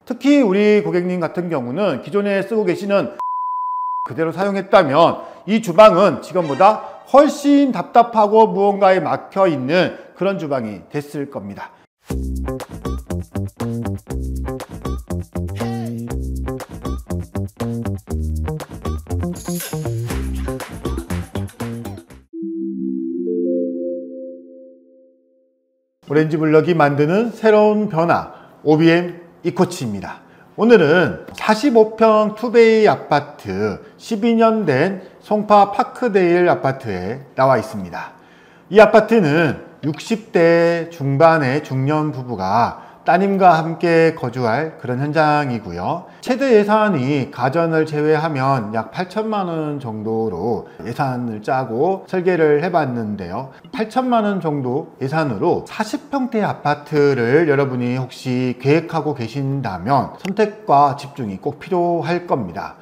특히 우리 고객님 같은 경우는 기존에 쓰고 계시는 그대로 사용했다면 이 주방은 지금보다 훨씬 답답하고 무언가에 막혀 있는 그런 주방이 됐을 겁니다. 오렌지블럭이 만드는 새로운 변화, OBM 이코치입니다. 오늘은 45평 투베이 아파트 12년 된 송파 파크데일 아파트에 나와 있습니다. 이 아파트는 60대 중반의 중년 부부가 따님과 함께 거주할 그런 현장이고요. 최대 예산이 가전을 제외하면 약 8천만 원 정도로 예산을 짜고 설계를 해봤는데요. 8천만 원 정도 예산으로 40평대 아파트를 여러분이 혹시 계획하고 계신다면 선택과 집중이 꼭 필요할 겁니다.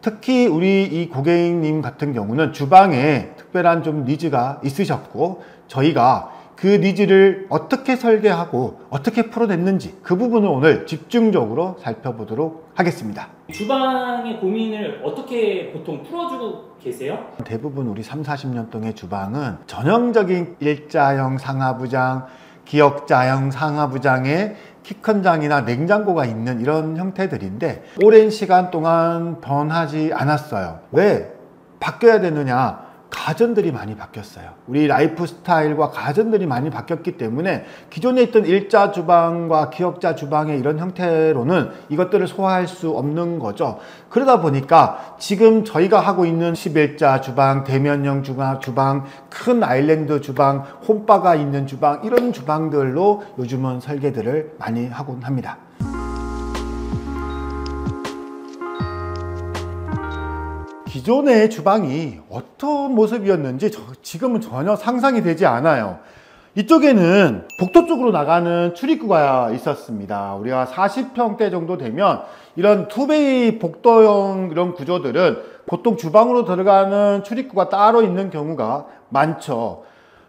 특히 우리 이 고객님 같은 경우는 주방에 특별한 좀 니즈가 있으셨고, 저희가 그 니즈를 어떻게 설계하고 어떻게 풀어냈는지 그 부분을 오늘 집중적으로 살펴보도록 하겠습니다. 주방의 고민을 어떻게 보통 풀어주고 계세요? 대부분 우리 30-40년 동의 주방은 전형적인 일자형 상하부장, 기역자형 상하부장에 키컨장이나 냉장고가 있는 이런 형태들인데 오랜 시간 동안 변하지 않았어요. 왜 바뀌어야 되느냐? 가전들이 많이 바뀌었어요. 우리 라이프 스타일과 가전들이 많이 바뀌었기 때문에 기존에 있던 일자 주방과 기역자 주방의 이런 형태로는 이것들을 소화할 수 없는 거죠. 그러다 보니까 지금 저희가 하고 있는 11자 주방, 대면형 주방, 큰 아일랜드 주방, 홈바가 있는 주방, 이런 주방들로 요즘은 설계들을 많이 하곤 합니다. 기존의 주방이 어떤 모습이었는지 지금은 전혀 상상이 되지 않아요. 이쪽에는 복도 쪽으로 나가는 출입구가 있었습니다. 우리가 40평대 정도 되면 이런 투베이 복도형 이런 구조들은 보통 주방으로 들어가는 출입구가 따로 있는 경우가 많죠.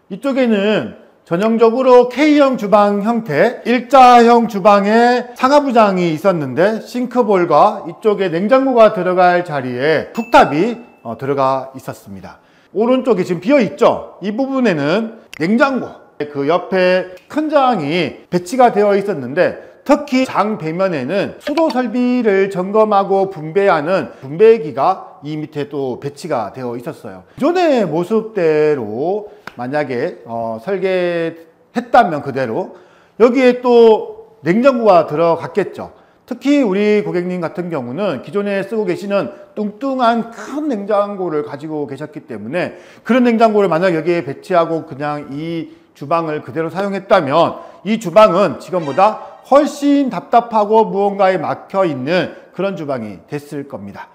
이쪽에는 전형적으로 K형 주방 형태, 일자형 주방에 상하부장이 있었는데 싱크볼과 이쪽에 냉장고가 들어갈 자리에 쿡탑이 들어가 있었습니다. 오른쪽에 지금 비어 있죠? 이 부분에는 냉장고, 그 옆에 큰 장이 배치가 되어 있었는데 특히 장 배면에는 수도 설비를 점검하고 분배하는 분배기가 이 밑에 또 배치가 되어 있었어요. 기존의 모습대로 만약에 설계했다면 그대로 여기에 또 냉장고가 들어갔겠죠. 특히 우리 고객님 같은 경우는 기존에 쓰고 계시는 뚱뚱한 큰 냉장고를 가지고 계셨기 때문에 그런 냉장고를 만약 여기에 배치하고 그냥 이 주방을 그대로 사용했다면 이 주방은 지금보다 훨씬 답답하고 무언가에 막혀 있는 그런 주방이 됐을 겁니다.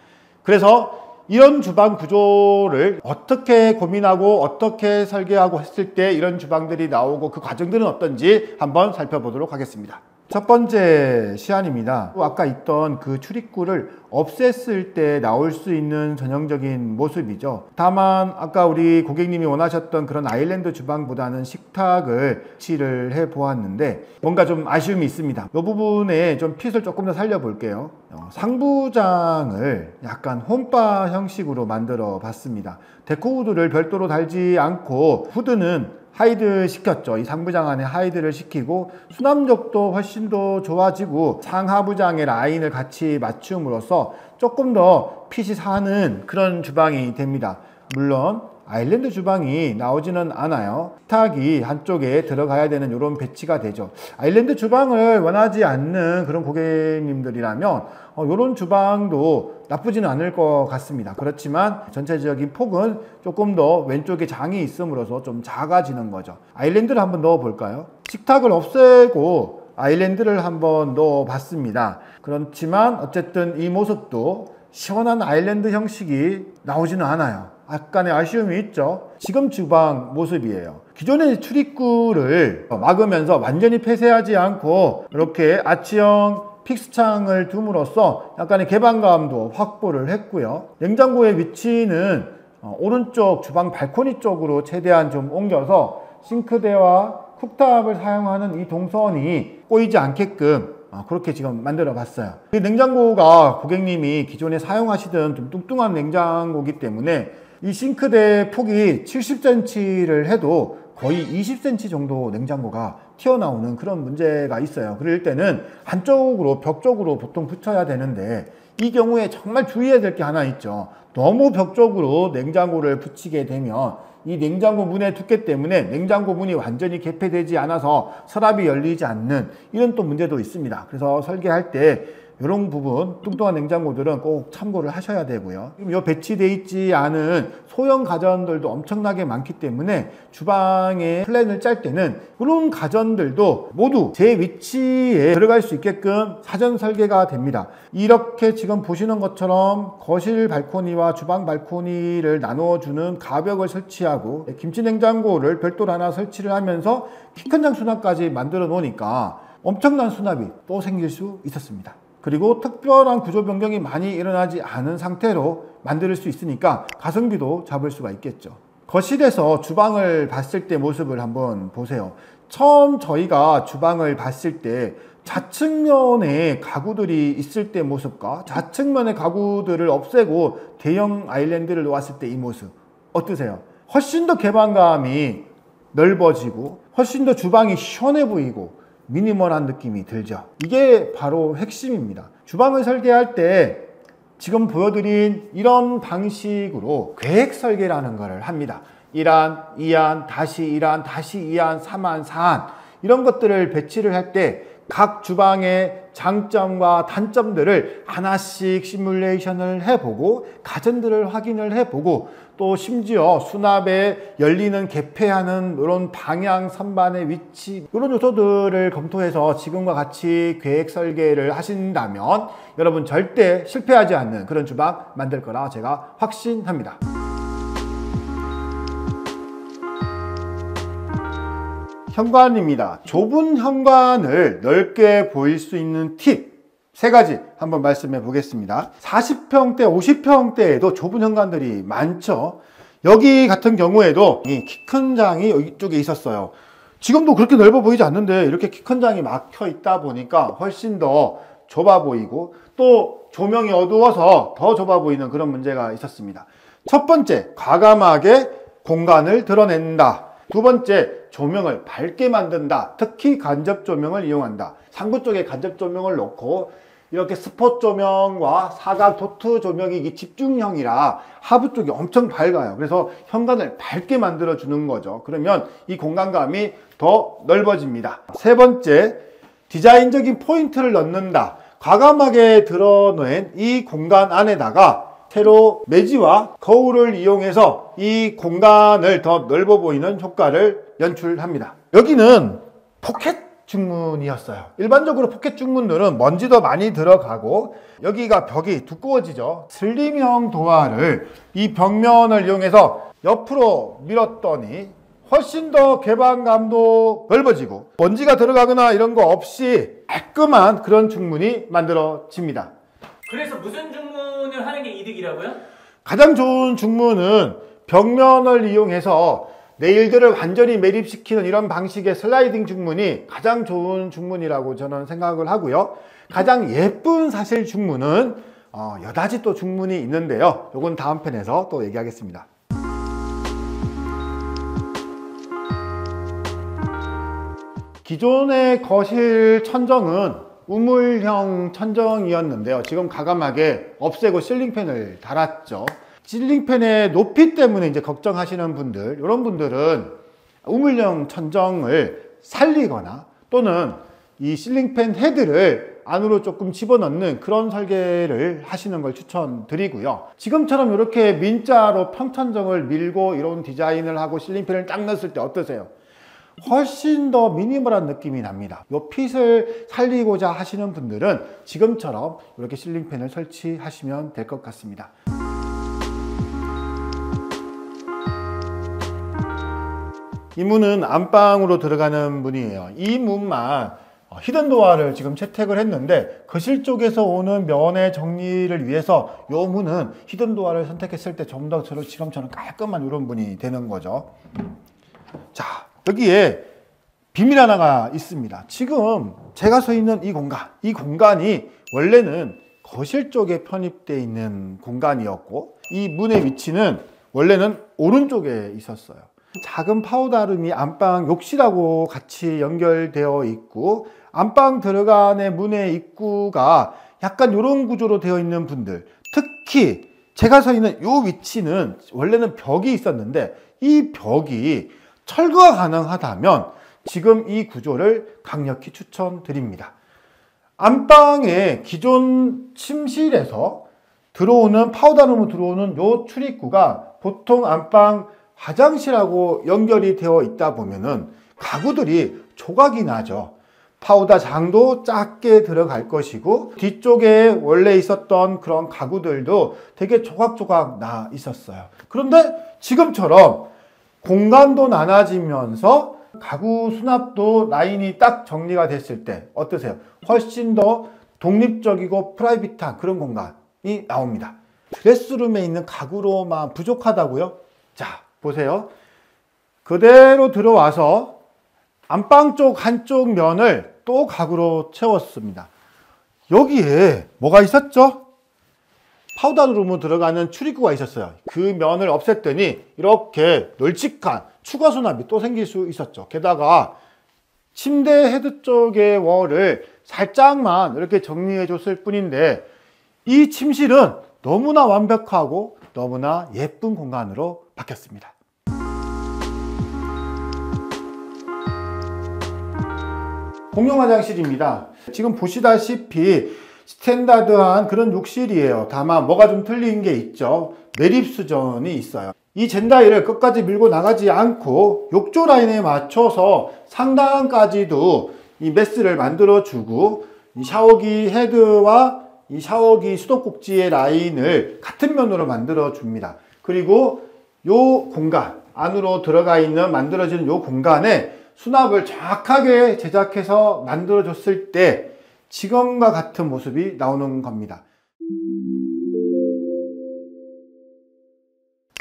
그래서 이런 주방 구조를 어떻게 고민하고 어떻게 설계하고 했을 때 이런 주방들이 나오고 그 과정들은 어떤지 한번 살펴보도록 하겠습니다. 첫 번째 시안입니다. 아까 있던 그 출입구를 없앴을 때 나올 수 있는 전형적인 모습이죠. 다만 아까 우리 고객님이 원하셨던 그런 아일랜드 주방보다는 식탁을 배치를 해 보았는데 뭔가 좀 아쉬움이 있습니다. 이 부분에 좀 핏을 조금 더 살려볼게요. 상부장을 약간 홈바 형식으로 만들어 봤습니다. 데코 후드를 별도로 달지 않고 후드는 하이드 시켰죠. 이 상부장 안에 하이드를 시키고 수납력도 훨씬 더 좋아지고 상하부장의 라인을 같이 맞춤으로써 조금 더 핏이 사는 그런 주방이 됩니다. 물론 아일랜드 주방이 나오지는 않아요. 식탁이 한쪽에 들어가야 되는 이런 배치가 되죠. 아일랜드 주방을 원하지 않는 그런 고객님들이라면 이런 주방도 나쁘지는 않을 것 같습니다. 그렇지만 전체적인 폭은 조금 더 왼쪽에 장이 있음으로써 좀 작아지는 거죠. 아일랜드를 한번 넣어 볼까요? 식탁을 없애고 아일랜드를 한번 넣어 봤습니다. 그렇지만 어쨌든 이 모습도 시원한 아일랜드 형식이 나오지는 않아요. 약간의 아쉬움이 있죠. 지금 주방 모습이에요. 기존의 출입구를 막으면서 완전히 폐쇄하지 않고 이렇게 아치형 픽스창을 둠으로써 약간의 개방감도 확보를 했고요. 냉장고의 위치는 오른쪽 주방 발코니 쪽으로 최대한 좀 옮겨서 싱크대와 쿡탑을 사용하는 이 동선이 꼬이지 않게끔 그렇게 지금 만들어 봤어요. 이 냉장고가 고객님이 기존에 사용하시던 좀 뚱뚱한 냉장고이기 때문에 이 싱크대 폭이 70cm를 해도 거의 20cm 정도 냉장고가 튀어나오는 그런 문제가 있어요. 그럴 때는 한쪽으로 벽 쪽으로 보통 붙여야 되는데 이 경우에 정말 주의해야 될 게 하나 있죠. 너무 벽 쪽으로 냉장고를 붙이게 되면 이 냉장고 문의 두께 때문에 냉장고 문이 완전히 개폐되지 않아서 서랍이 열리지 않는 이런 또 문제도 있습니다. 그래서 설계할 때 이런 부분 뚱뚱한 냉장고들은 꼭 참고를 하셔야 되고요. 지금 이 배치되어 있지 않은 소형 가전들도 엄청나게 많기 때문에 주방에 플랜을 짤 때는 이런 가전들도 모두 제 위치에 들어갈 수 있게끔 사전 설계가 됩니다. 이렇게 지금 보시는 것처럼 거실 발코니와 주방 발코니를 나눠주는 가벽을 설치하고 김치 냉장고를 별도로 하나 설치를 하면서 키 큰 장 수납까지 만들어 놓으니까 엄청난 수납이 또 생길 수 있었습니다. 그리고 특별한 구조 변경이 많이 일어나지 않은 상태로 만들 수 있으니까 가성비도 잡을 수가 있겠죠. 거실에서 주방을 봤을 때 모습을 한번 보세요. 처음 저희가 주방을 봤을 때 좌측면에 가구들이 있을 때 모습과 좌측면의 가구들을 없애고 대형 아일랜드를 놓았을 때 이 모습 어떠세요? 훨씬 더 개방감이 넓어지고 훨씬 더 주방이 시원해 보이고 미니멀한 느낌이 들죠. 이게 바로 핵심입니다. 주방을 설계할 때 지금 보여드린 이런 방식으로 계획 설계라는 것을 합니다. 1안, 2안, 다시 1안, 다시 2안, 3안, 4안 이런 것들을 배치를 할 때 각 주방의 장점과 단점들을 하나씩 시뮬레이션을 해보고 가전들을 확인을 해보고 또 심지어 수납에 열리는 개폐하는 이런 방향 선반의 위치 이런 요소들을 검토해서 지금과 같이 계획 설계를 하신다면 여러분 절대 실패하지 않는 그런 주방 만들 거라 제가 확신합니다. 현관입니다. 좁은 현관을 넓게 보일 수 있는 팁 3가지 한번 말씀해 보겠습니다. 40평대, 50평대에도 좁은 현관들이 많죠. 여기 같은 경우에도 이 키 큰 장이 이쪽에 있었어요. 지금도 그렇게 넓어 보이지 않는데 이렇게 키 큰 장이 막혀 있다 보니까 훨씬 더 좁아 보이고 또 조명이 어두워서 더 좁아 보이는 그런 문제가 있었습니다. 첫 번째, 과감하게 공간을 드러낸다. 두 번째, 조명을 밝게 만든다. 특히 간접 조명을 이용한다. 상부 쪽에 간접 조명을 놓고 이렇게 스폿 조명과 사각 도트 조명이 집중형이라 하부 쪽이 엄청 밝아요. 그래서 현관을 밝게 만들어 주는 거죠. 그러면 이 공간감이 더 넓어집니다. 세 번째, 디자인적인 포인트를 넣는다. 과감하게 드러낸 이 공간 안에다가 세로 매지와 거울을 이용해서 이 공간을 더 넓어 보이는 효과를 연출합니다. 여기는 포켓 중문이었어요. 일반적으로 포켓 중문들은 먼지도 많이 들어가고 여기가 벽이 두꺼워지죠. 슬림형 도어를 이 벽면을 이용해서 옆으로 밀었더니 훨씬 더 개방감도 넓어지고 먼지가 들어가거나 이런 거 없이 깔끔한 그런 중문이 만들어집니다. 그래서 무슨 중문을 하는 게 이득이라고요? 가장 좋은 중문은 벽면을 이용해서 네일들을 완전히 매립시키는 이런 방식의 슬라이딩 중문이 가장 좋은 중문이라고 저는 생각을 하고요. 가장 예쁜 사실 중문은 여닫이 또 중문이 있는데요. 요건 다음 편에서 또 얘기하겠습니다. 기존의 거실 천정은 우물형 천정이었는데요. 지금 과감하게 없애고 실링팬을 달았죠. 실링팬의 높이 때문에 이제 걱정하시는 분들, 이런 분들은 우물형 천정을 살리거나 또는 이 실링팬 헤드를 안으로 조금 집어넣는 그런 설계를 하시는 걸 추천드리고요. 지금처럼 이렇게 민자로 평천정을 밀고 이런 디자인을 하고 실링팬을 딱 넣었을 때 어떠세요? 훨씬 더 미니멀한 느낌이 납니다. 이 핏을 살리고자 하시는 분들은 지금처럼 이렇게 실링팬을 설치하시면 될 것 같습니다. 이 문은 안방으로 들어가는 문이에요. 이 문만 히든도어를 지금 채택을 했는데 거실 쪽에서 오는 면의 정리를 위해서 이 문은 히든도어를 선택했을 때 좀 더 지금처럼 깔끔한 이런 문이 되는 거죠. 자, 여기에 비밀 하나가 있습니다. 지금 제가 서 있는 이 공간이 원래는 거실 쪽에 편입되어 있는 공간이었고, 이 문의 위치는 원래는 오른쪽에 있었어요. 작은 파우더룸이 안방 욕실하고 같이 연결되어 있고, 안방 들어가는 문의 입구가 약간 이런 구조로 되어 있는 분들, 특히 제가 서 있는 이 위치는 원래는 벽이 있었는데, 이 벽이 철거가 가능하다면 지금 이 구조를 강력히 추천드립니다. 안방에 기존 침실에서 들어오는 파우더룸으로 들어오는 요 출입구가 보통 안방 화장실하고 연결이 되어 있다 보면은 가구들이 조각이 나죠. 파우더 장도 작게 들어갈 것이고, 뒤쪽에 원래 있었던 그런 가구들도 되게 조각조각 나 있었어요. 그런데 지금처럼 공간도 나눠지면서 가구 수납도 라인이 딱 정리가 됐을 때 어떠세요? 훨씬 더 독립적이고 프라이빗한 그런 공간이 나옵니다. 드레스룸에 있는 가구로만 부족하다고요? 자, 보세요. 그대로 들어와서 안방 쪽 한쪽 면을 또 가구로 채웠습니다. 여기에 뭐가 있었죠? 파우더룸으로 들어가는 출입구가 있었어요. 그 면을 없앴더니 이렇게 널찍한 추가 수납이 또 생길 수 있었죠. 게다가 침대 헤드 쪽의 월을 살짝만 이렇게 정리해 줬을 뿐인데, 이 침실은 너무나 완벽하고 너무나 예쁜 공간으로 바뀌었습니다. 공용 화장실입니다. 지금 보시다시피 스탠다드한 그런 욕실이에요. 다만 뭐가 좀 틀린 게 있죠. 매립 수전이 있어요. 이 젠다이를 끝까지 밀고 나가지 않고 욕조 라인에 맞춰서 상단까지도 이 메스를 만들어 주고, 이 샤워기 헤드와 이 샤워기 수도꼭지의 라인을 같은 면으로 만들어 줍니다. 그리고 요 공간 안으로 들어가 있는 만들어지는 요 공간에 수납을 정확하게 제작해서 만들어 줬을 때 지금과 같은 모습이 나오는 겁니다.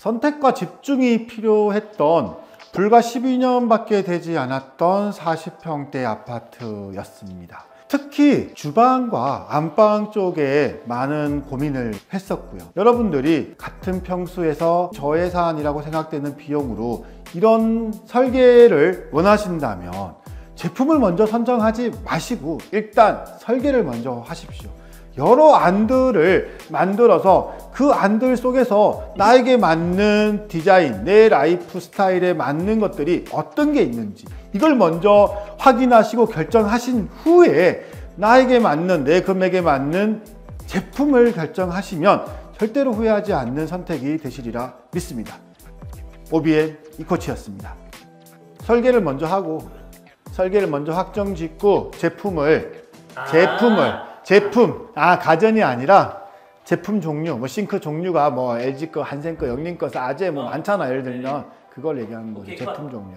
선택과 집중이 필요했던 불과 12년밖에 되지 않았던 40평대 아파트였습니다. 특히 주방과 안방 쪽에 많은 고민을 했었고요. 여러분들이 같은 평수에서 저예산이라고 생각되는 비용으로 이런 설계를 원하신다면 제품을 먼저 선정하지 마시고 일단 설계를 먼저 하십시오. 여러 안들을 만들어서 그 안들 속에서 나에게 맞는 디자인, 내 라이프 스타일에 맞는 것들이 어떤 게 있는지 이걸 먼저 확인하시고 결정하신 후에 나에게 맞는, 내 금액에 맞는 제품을 결정하시면 절대로 후회하지 않는 선택이 되시리라 믿습니다. OBN 이코치였습니다. 설계를 먼저 하고, 설계를 먼저 확정 짓고 제품, 가전이 아니라 제품 종류, 뭐 싱크 종류가 뭐 LG 거, 한센 거, 영림 거, 아재 뭐 많잖아. 예를 들면 그걸 얘기하는 거죠. 제품 종류.